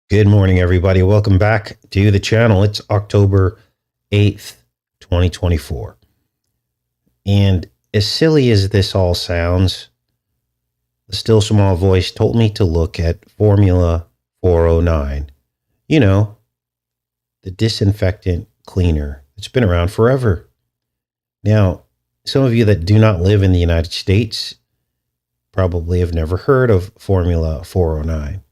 Good morning, everybody. Welcome back to the channel. It's October 8th, 2024. And as silly as this all sounds, the still small voice told me to look at Formula 409. You know, the disinfectant cleaner. It's been around forever. Now, some of you that do not live in the United States probably have never heard of Formula 409.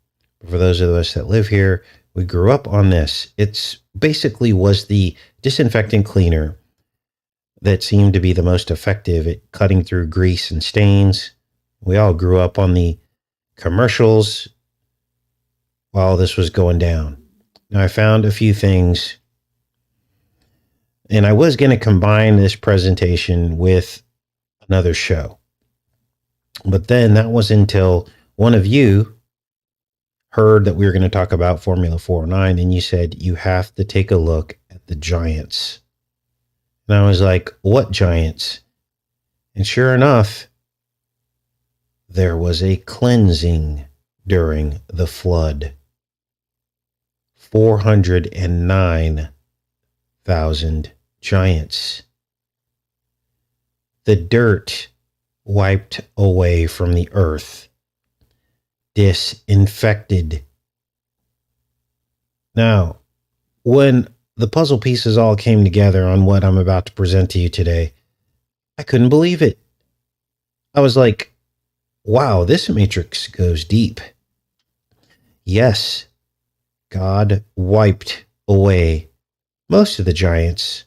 For those of us that live here, we grew up on this. It's basically was the disinfectant cleaner that seemed to be the most effective at cutting through grease and stains. We all grew up on the commercials while this was going down. Now, I found a few things, and I was going to combine this presentation with another show. But then that was until one of you heard that we were going to talk about Formula 409, and you said you have to take a look at the giants. And I was like, what giants? And sure enough, there was a cleansing during the flood. 409,000 giants. The dirt wiped away from the earth. Disinfected. Now, when the puzzle pieces all came together on what I'm about to present to you today, I couldn't believe it. I was like, wow, this matrix goes deep. Yes, God wiped away most of the giants.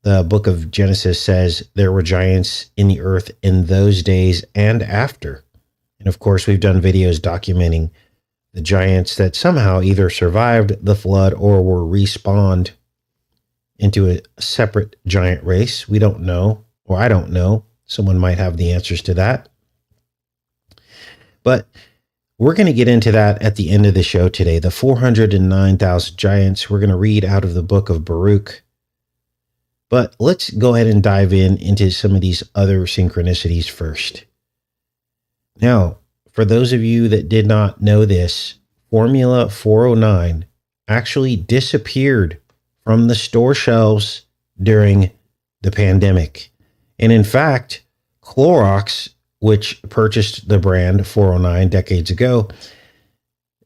The book of Genesis says there were giants in the earth in those days and after. And of course, we've done videos documenting the giants that somehow either survived the flood or were respawned into a separate giant race. We don't know, or I don't know. Someone might have the answers to that. But we're going to get into that at the end of the show today. The 409,000 giants. We're going to read out of the book of Baruch. But let's go ahead and dive into some of these other synchronicities first. Now, for those of you that did not know this, Formula 409 actually disappeared from the store shelves during the pandemic. And in fact, Clorox, which purchased the brand 409 decades ago,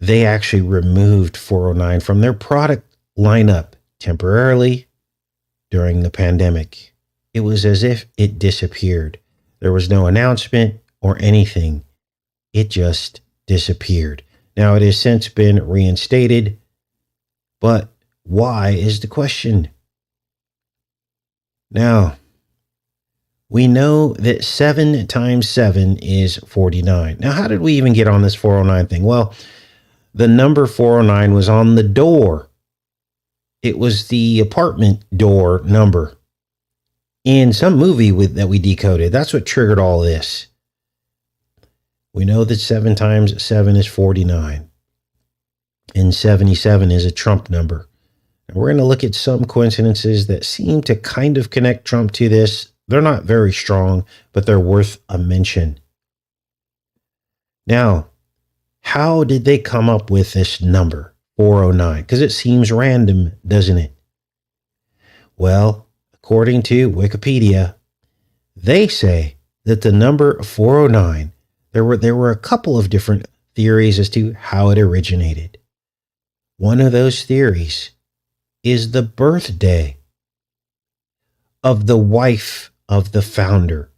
they actually removed 409 from their product lineup temporarily during the pandemic. It was as if it disappeared. There was no announcement or anything. It just disappeared. Now, it has since been reinstated, but why is the question? Now, we know that 7 times 7 is 49. Now, how did we even get on this 409 thing? Well, the number 409 was on the door. It was the apartment door number in some movie that we decoded. That's what triggered all this. We know that 7 times 7 is 49. And 77 is a Trump number. And we're going to look at some coincidences that seem to kind of connect Trump to this. They're not very strong, but they're worth a mention. Now, how did they come up with this number, 409? Because it seems random, doesn't it? Well, according to Wikipedia, they say that the number 409, there were a couple of different theories as to how it originated. One of those theories is the birthday of the wife of the founder,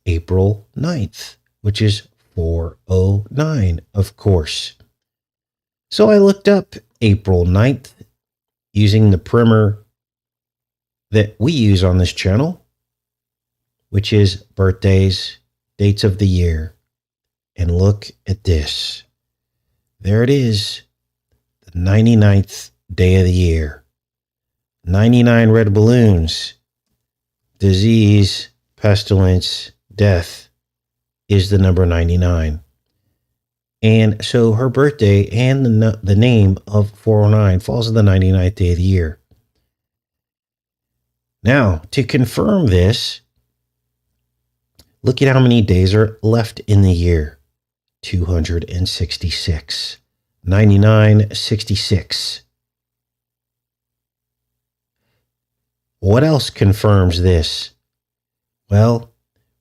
April 9th, which is 409, of course. So I looked up April 9th using the primer that we use on this channel, which is birthdays, dates of the year. And look at this. There it is, the 99th day of the year. 99 red balloons. Disease, pestilence, death is the number 99. And so her birthday and the name of 409 falls on the 99th day of the year. Now, to confirm this, look at how many days are left in the year. 266. 99.66. What else confirms this? Well,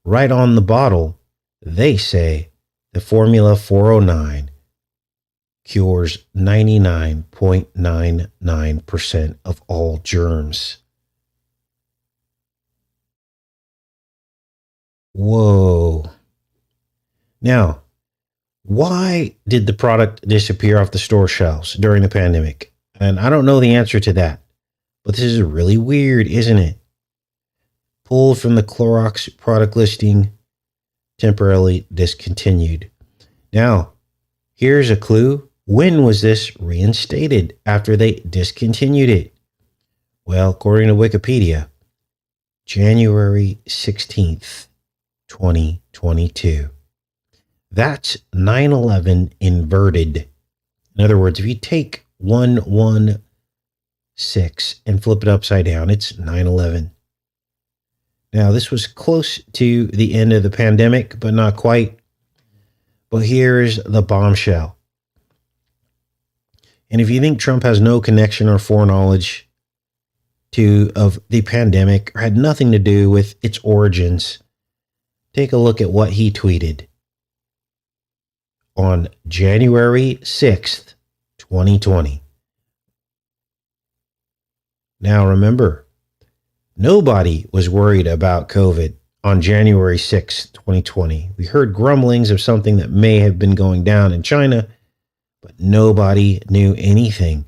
right on the bottle, they say the formula 409 cures 99.99% of all germs. Whoa. Now, why did the product disappear off the store shelves during the pandemic? And I don't know the answer to that, but this is really weird, isn't it? Pulled from the Clorox product listing, temporarily discontinued. Now, here's a clue. When was this reinstated after they discontinued it? Well, according to Wikipedia, January 16th, 2022. That's 9/11 inverted. In other words, if you take 116 and flip it upside down, it's 9/11. Now, this was close to the end of the pandemic, but not quite. But here's the bombshell. And if you think Trump has no connection or foreknowledge of the pandemic or had nothing to do with its origins, take a look at what he tweeted on January 6th, 2020. Now remember, nobody was worried about COVID on January 6th, 2020. We heard grumblings of something that may have been going down in China, but nobody knew anything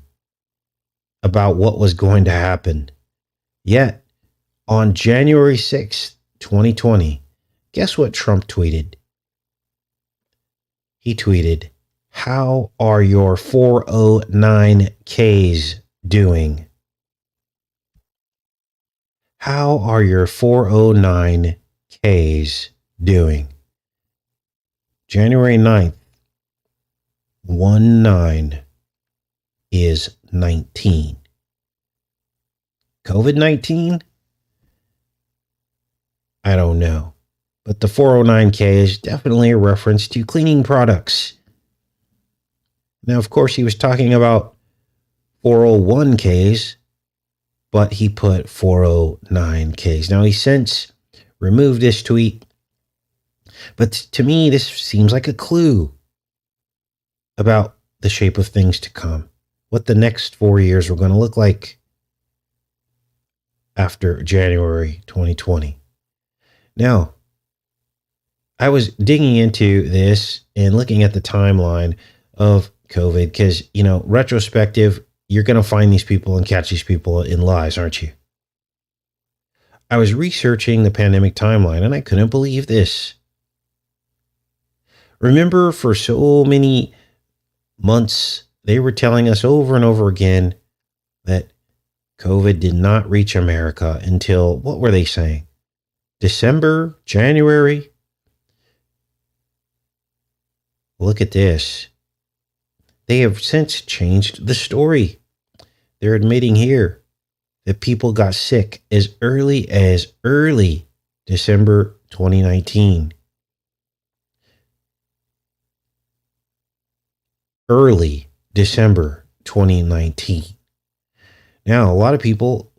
about what was going to happen. Yet, on January 6th, 2020, guess what Trump tweeted? He tweeted, "How are your 409Ks doing?" How are your 409Ks doing? January 9th, 19 is 19. COVID-19? I don't know. But the 409K is definitely a reference to cleaning products. Now, of course, he was talking about 401Ks, but he put 409Ks. Now, he since removed this tweet, but to me, this seems like a clue about the shape of things to come, what the next 4 years were going to look like after January 2020. Now, I was digging into this and looking at the timeline of COVID because, retrospective, you're going to find these people and catch these people in lies, aren't you? I was researching the pandemic timeline and I couldn't believe this. Remember, for so many months, they were telling us over and over again that COVID did not reach America until, what were they saying? December, January? Look at this. They have since changed the story. They're admitting here that people got sick as early December 2019. Early December 2019. Now, a lot of people,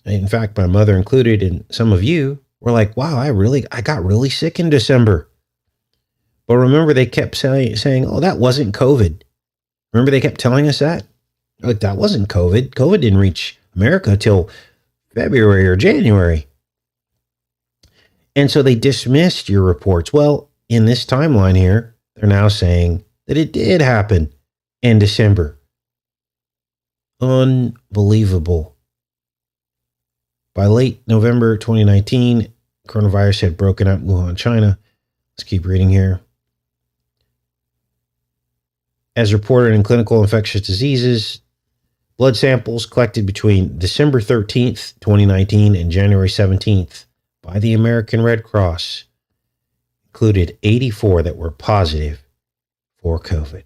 in fact, my mother included, and some of you were like, wow, I got really sick in December. But remember, they kept saying, oh, that wasn't COVID. Remember, they kept telling us that? Like, that wasn't COVID. COVID didn't reach America till February or January. And so they dismissed your reports. Well, in this timeline here, they're now saying that it did happen in December. Unbelievable. By late November 2019, coronavirus had broken out in Wuhan, China. Let's keep reading here. As reported in Clinical Infectious Diseases, blood samples collected between December 13th, 2019 and January 17th by the American Red Cross included 84 that were positive for COVID.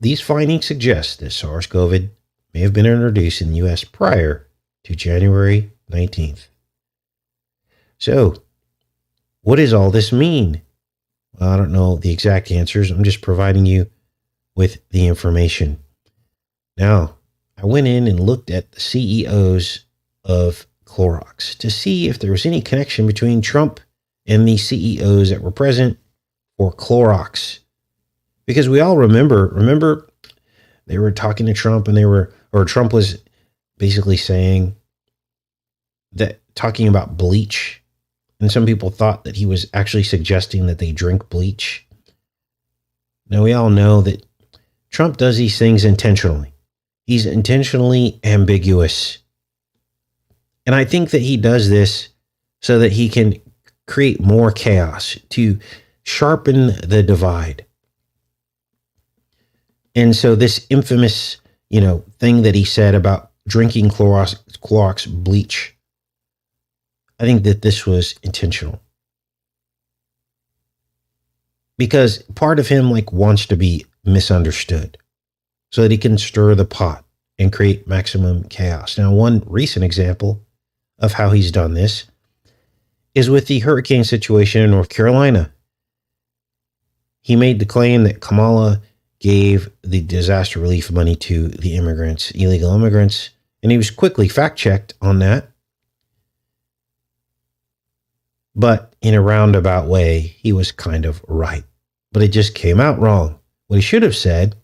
These findings suggest that SARS-CoV may have been introduced in the U.S. prior to January 19th. So, what does all this mean? Well, I don't know the exact answers. I'm just providing you with the information. Now, I went in and looked at the CEOs of Clorox to see if there was any connection between Trump and the CEOs that were present for Clorox. Because we all remember they were talking to Trump or Trump was basically saying that, talking about bleach. And some people thought that he was actually suggesting that they drink bleach. Now, we all know that Trump does these things intentionally. He's intentionally ambiguous. And I think that he does this so that he can create more chaos, to sharpen the divide. And so this infamous, thing that he said about drinking Clorox bleach, I think that this was intentional. Because part of him wants to be misunderstood so that he can stir the pot and create maximum chaos. Now, one recent example of how he's done this is with the hurricane situation in North Carolina. He made the claim that Kamala gave the disaster relief money to the immigrants, illegal immigrants, and he was quickly fact-checked on that. But in a roundabout way, he was kind of right. But it just came out wrong. What he should have said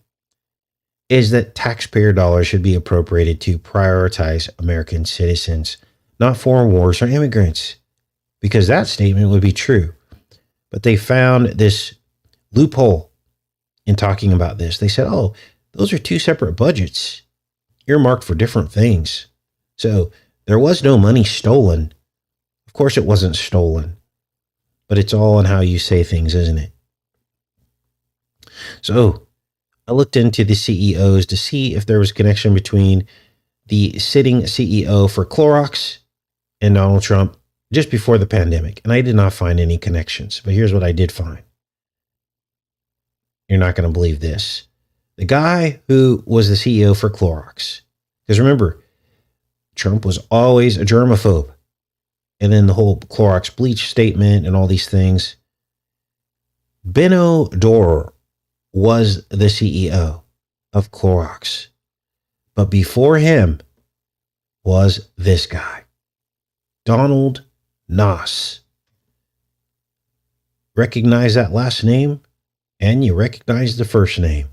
is that taxpayer dollars should be appropriated to prioritize American citizens, not foreign wars or immigrants, because that statement would be true. But they found this loophole in talking about this. They said, oh, those are two separate budgets earmarked for different things. So there was no money stolen. Of course it wasn't stolen, but it's all on how you say things, isn't it? So I looked into the CEOs to see if there was a connection between the sitting CEO for Clorox and Donald Trump just before the pandemic. And I did not find any connections, but here's what I did find. You're not going to believe this. The guy who was the CEO for Clorox, because remember, Trump was always a germaphobe. And then the whole Clorox bleach statement and all these things. Benno Dorer was the CEO of Clorox. But before him was this guy, Donald Noss. Recognize that last name? And you recognize the first name.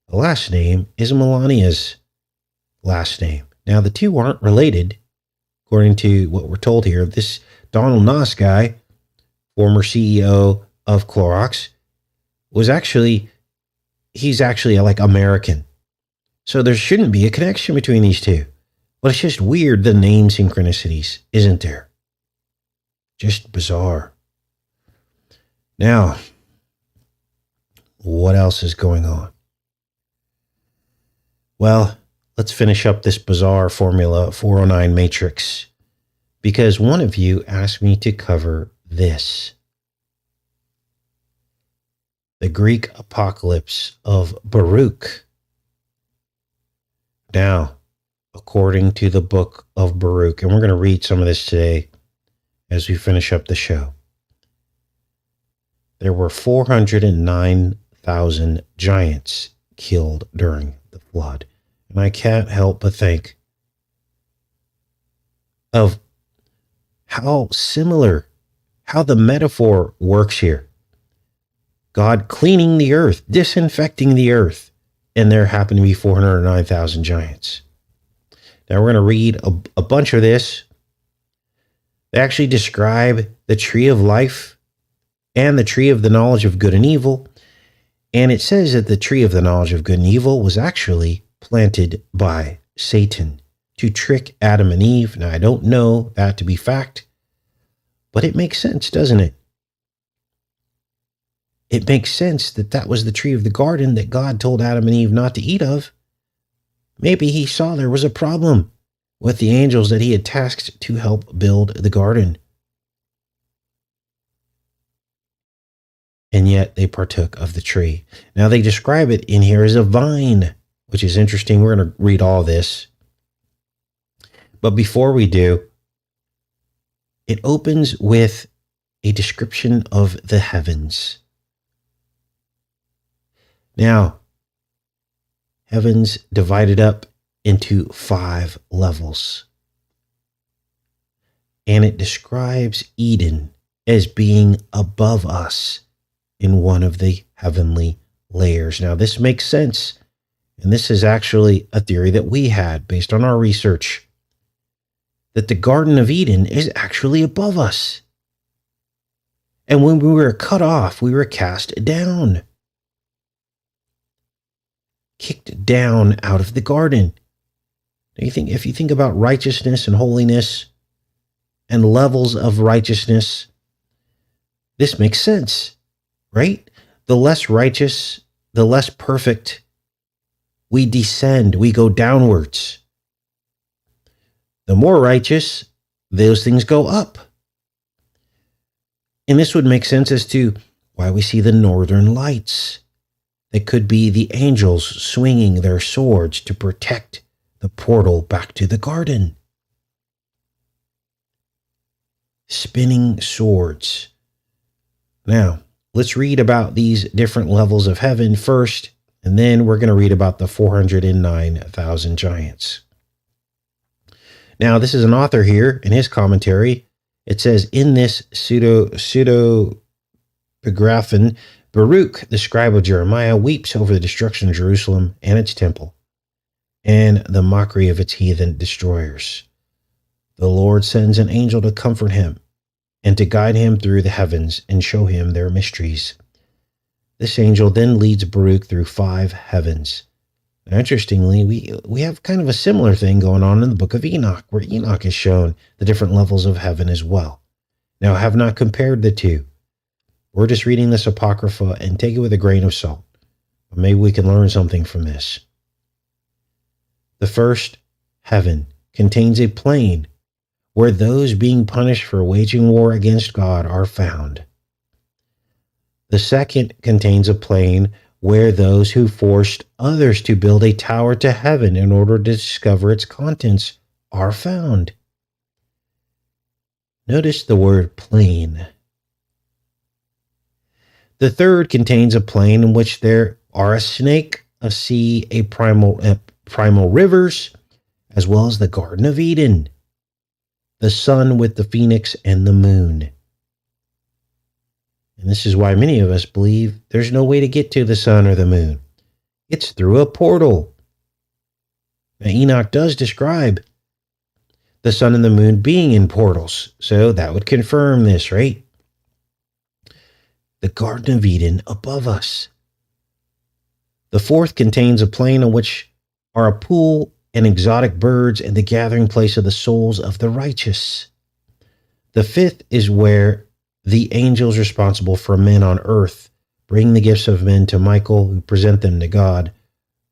The last name is Melania's last name. Now, the two aren't related, according to what we're told here. This Donald Noss guy, former CEO of Clorox, he's actually American. So there shouldn't be a connection between these two. But it's just weird, the name synchronicities, isn't there? Just bizarre. Now, what else is going on? Well, let's finish up this bizarre Formula 409 matrix, because one of you asked me to cover this. The Greek apocalypse of Baruch. Now, according to the book of Baruch, and we're going to read some of this today as we finish up the show, there were 409,000 giants killed during the flood. And I can't help but think of how the metaphor works here. God cleaning the earth, disinfecting the earth, and there happened to be 409,000 giants. Now we're going to read a bunch of this. They actually describe the tree of life and the tree of the knowledge of good and evil. And it says that the tree of the knowledge of good and evil was actually planted by Satan to trick Adam and Eve. Now, I don't know that to be fact, but it makes sense, doesn't it? It makes sense that that was the tree of the garden that God told Adam and Eve not to eat of. Maybe he saw there was a problem with the angels that he had tasked to help build the garden. And yet they partook of the tree. Now they describe it in here as a vine, which is interesting. We're going to read all this. But before we do, it opens with a description of the heavens. Now, heaven's divided up into 5 levels. And it describes Eden as being above us in one of the heavenly layers. Now, this makes sense. And this is actually a theory that we had based on our research, that the Garden of Eden is actually above us. And when we were cut off, we were cast down, kicked down out of the garden. Now if you think about righteousness and holiness and levels of righteousness, this makes sense, right? The less righteous, the less perfect, we descend, we go downwards. The more righteous, those things go up. And this would make sense as to why we see the northern lights. That could be the angels swinging their swords to protect the portal back to the garden. Spinning swords. Now, let's read about these different levels of heaven first, and then we're going to read about the 409,000 giants. Now, this is an author here in his commentary. It says, in this pseudepigraphen, Baruch, the scribe of Jeremiah, weeps over the destruction of Jerusalem and its temple, and the mockery of its heathen destroyers. The Lord sends an angel to comfort him and to guide him through the heavens and show him their mysteries. This angel then leads Baruch through 5 heavens. Now, interestingly, we have kind of a similar thing going on in the book of Enoch, where Enoch is shown the different levels of heaven as well. Now, I have not compared the two. We're just reading this Apocrypha and take it with a grain of salt. But maybe we can learn something from this. The first heaven contains a plain where those being punished for waging war against God are found. The second contains a plain where those who forced others to build a tower to heaven in order to discover its contents are found. Notice the word plain. The third contains a plain in which there are a snake, a sea, a primal rivers, as well as the Garden of Eden, the sun with the phoenix and the moon. And this is why many of us believe there's no way to get to the sun or the moon. It's through a portal. Now, Enoch does describe the sun and the moon being in portals, so that would confirm this, right? The Garden of Eden above us. The fourth contains a plain on which are a pool and exotic birds and the gathering place of the souls of the righteous. The fifth is where the angels responsible for men on earth bring the gifts of men to Michael, who present them to God.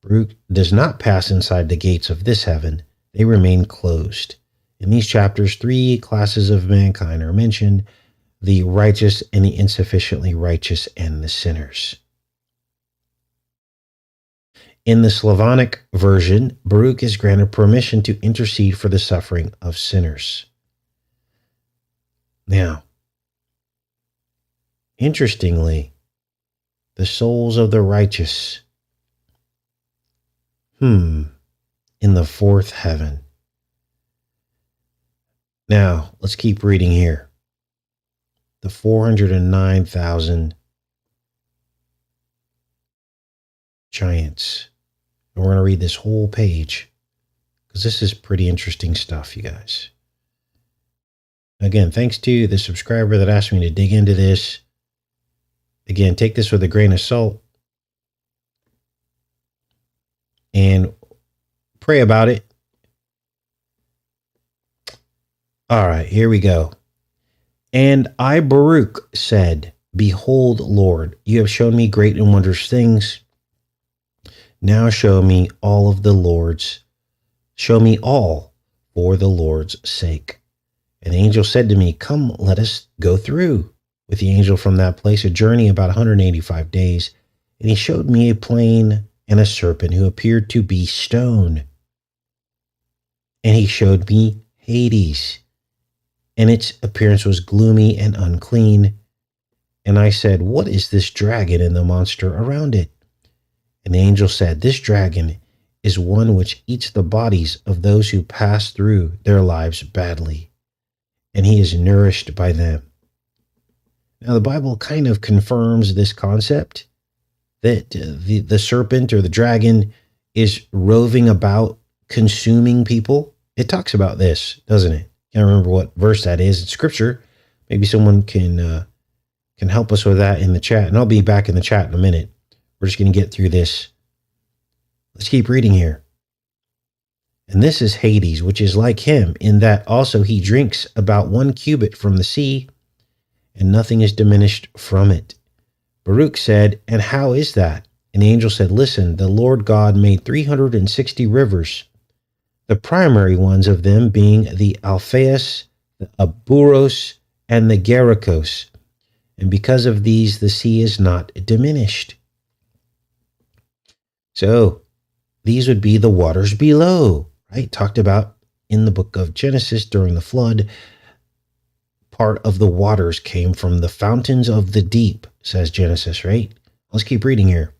Baruch does not pass inside the gates of this heaven. They remain closed. In these chapters, 3 classes of mankind are mentioned: the righteous and the insufficiently righteous and the sinners. In the Slavonic version, Baruch is granted permission to intercede for the suffering of sinners. Now, interestingly, the souls of the righteous, in the 4th heaven. Now, let's keep reading here. The 409,000 giants. And we're going to read this whole page because this is pretty interesting stuff, you guys. Again, thanks to the subscriber that asked me to dig into this. Again, take this with a grain of salt and pray about it. All right, here we go. And I, Baruch, said, Behold, Lord, you have shown me great and wondrous things. Now show me all of the Lord's. Show me all for the Lord's sake. And the angel said to me, Come, let us go through. With the angel from that place, a journey about 185 days. And he showed me a plain and a serpent who appeared to be stone. And he showed me Hades, and its appearance was gloomy and unclean. And I said, What is this dragon and the monster around it? And the angel said, this dragon is one which eats the bodies of those who pass through their lives badly, and he is nourished by them. Now, the Bible kind of confirms this concept that the serpent or the dragon is roving about consuming people. It talks about this, doesn't it? Can't remember what verse that is in Scripture. Maybe someone can help us with that in the chat, and I'll be back in the chat in a minute. We're just going to get through this. Let's keep reading here. And this is Hades, which is like him, in that also he drinks about 1 cubit from the sea, and nothing is diminished from it. Baruch said, and how is that? And the angel said, listen, the Lord God made 360 rivers, the primary ones of them being the Alphaeus, the Aburos, and the Gericos. And because of these, the sea is not diminished. So these would be the waters below, right? Talked about in the book of Genesis during the flood. Part of the waters came from the fountains of the deep, says Genesis, right? Let's keep reading here.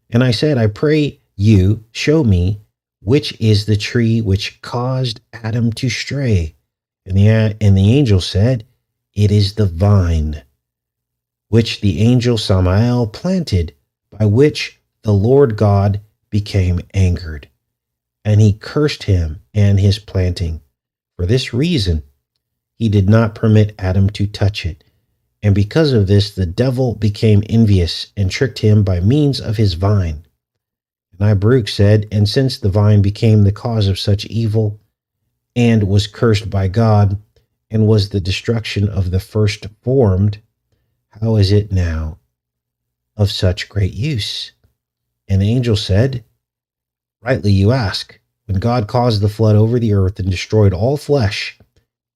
And I said, I pray you show me which is the tree which caused Adam to stray. And the angel said, it is the vine, which the angel Samael planted, by which the Lord God became angered. And he cursed him and his planting. For this reason, he did not permit Adam to touch it. And because of this, the devil became envious and tricked him by means of his vine. And I, Baruch, said, and since the vine became the cause of such evil, and was cursed by God, and was the destruction of the first formed, how is it now of such great use? And the angel said, rightly you ask, when God caused the flood over the earth and destroyed all flesh,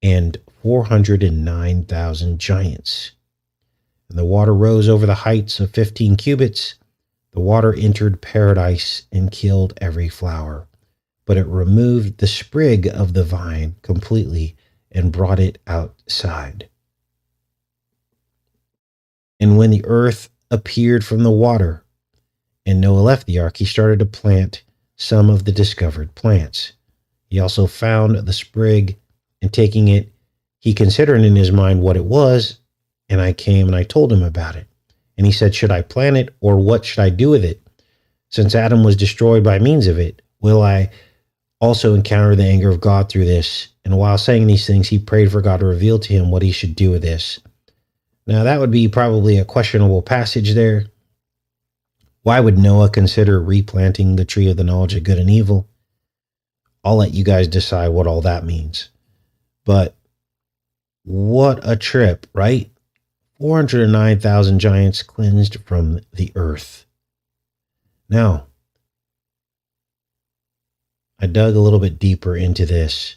and 409,000 giants. And the water rose over the heights of 15 cubits. The water entered paradise and killed every flower, but it removed the sprig of the vine completely and brought it outside. And when the earth appeared from the water, and Noah left the ark, he started to plant some of the discovered plants. He also found the sprig, and taking it, he considered in his mind what it was, and I came and I told him about it. And he said, should I plant it, or what should I do with it? Since Adam was destroyed by means of it, will I also encounter the anger of God through this? And while saying these things, he prayed for God to reveal to him what he should do with this. Now, that would be probably a questionable passage there. Why would Noah consider replanting the tree of the knowledge of good and evil? I'll let you guys decide what all that means. But what a trip, right? 409,000 giants cleansed from the earth. Now, I dug a little bit deeper into this,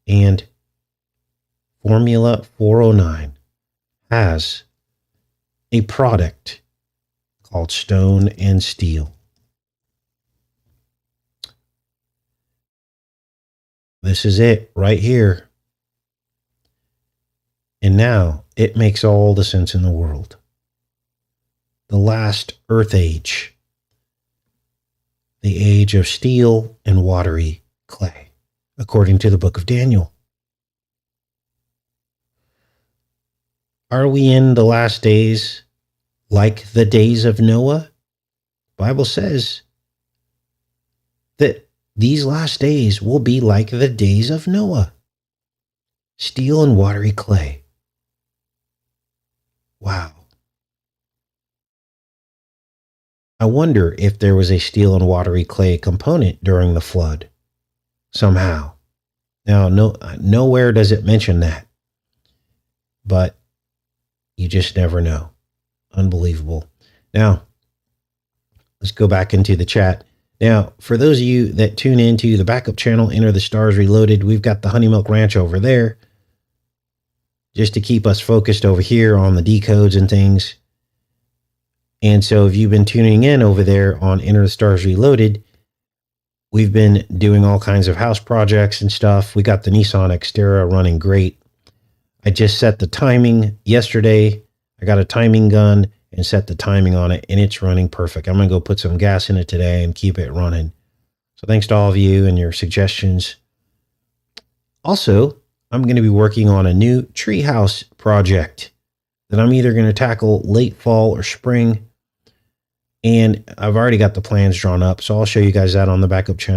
and Formula 409 has a product called stone and steel. This is it right here. And now it makes all the sense in the world. The last earth age, the age of steel and watery clay, according to the book of Daniel. Are we in the last days like the days of Noah? The Bible says that these last days will be like the days of Noah. Steel and watery clay. Wow. I wonder if there was a steel and watery clay component during the flood somehow. Now, nowhere does it mention that, but you just never know. Unbelievable. Now, let's go back into the chat. Now, for those of you that tune into the backup channel, Enter the Stars Reloaded, we've got the Honey Milk Ranch over there, just to keep us focused over here on the decodes and things. And so if you've been tuning in over there on Enter the Stars Reloaded, we've been doing all kinds of house projects and stuff. We got the Nissan Xterra running great. I just set the timing yesterday. I got a timing gun, and set the timing on it, and it's running perfect. I'm going to go put some gas in it today and keep it running. So thanks to all of you and your suggestions. Also, I'm going to be working on a new treehouse project that I'm either going to tackle late fall or spring. And I've already got the plans drawn up, so I'll show you guys that on the backup channel.